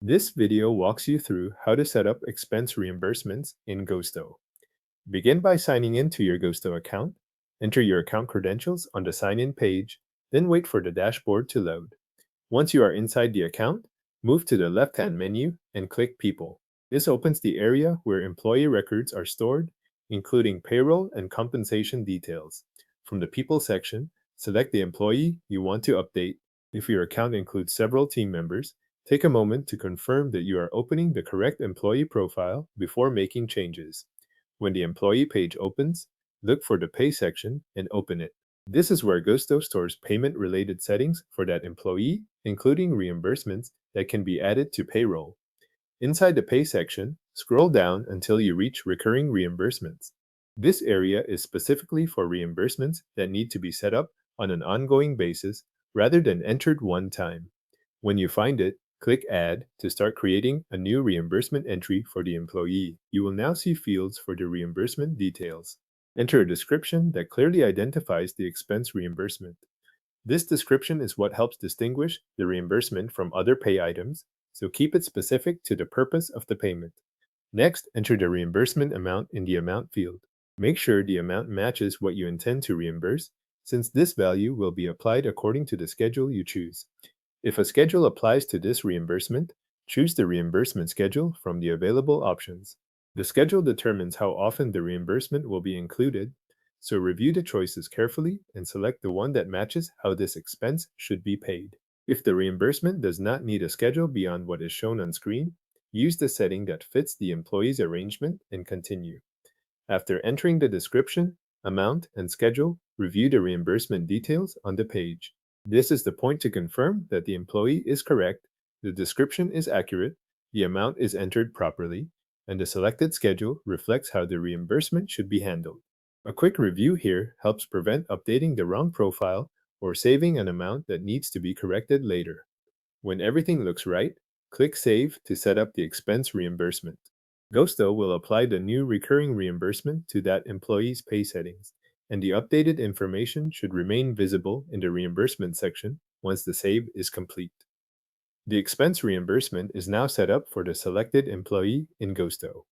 This video walks you through how to set up expense reimbursements in Gusto. Begin by signing in to your Gusto account. Enter your account credentials on the sign-in page, then wait for the dashboard to load. Once you are inside the account, move to the left-hand menu and click People. This opens the area where employee records are stored, including payroll and compensation details. From the People section, select the employee you want to update. If your account includes several team members, take a moment to confirm that you are opening the correct employee profile before making changes. When the employee page opens, look for the Pay section and open it. This is where Gusto stores payment-related settings for that employee, including reimbursements that can be added to payroll. Inside the Pay section, scroll down until you reach Recurring Reimbursements. This area is specifically for reimbursements that need to be set up on an ongoing basis rather than entered one time. When you find it, click Add to start creating a new reimbursement entry for the employee. You will now see fields for the reimbursement details. Enter a description that clearly identifies the expense reimbursement. This description is what helps distinguish the reimbursement from other pay items, so keep it specific to the purpose of the payment. Next, enter the reimbursement amount in the Amount field. Make sure the amount matches what you intend to reimburse, since this value will be applied according to the schedule you choose. If a schedule applies to this reimbursement, choose the reimbursement schedule from the available options. The schedule determines how often the reimbursement will be included, so review the choices carefully and select the one that matches how this expense should be paid. If the reimbursement does not need a schedule beyond what is shown on screen, use the setting that fits the employee's arrangement and continue. After entering the description, amount, and schedule, review the reimbursement details on the page. This is the point to confirm that the employee is correct, the description is accurate, the amount is entered properly, and the selected schedule reflects how the reimbursement should be handled. A quick review here helps prevent updating the wrong profile or saving an amount that needs to be corrected later. When everything looks right, click Save to set up the expense reimbursement. Gusto will apply the new recurring reimbursement to that employee's pay settings, and the updated information should remain visible in the reimbursement section once the save is complete. The expense reimbursement is now set up for the selected employee in Gusto.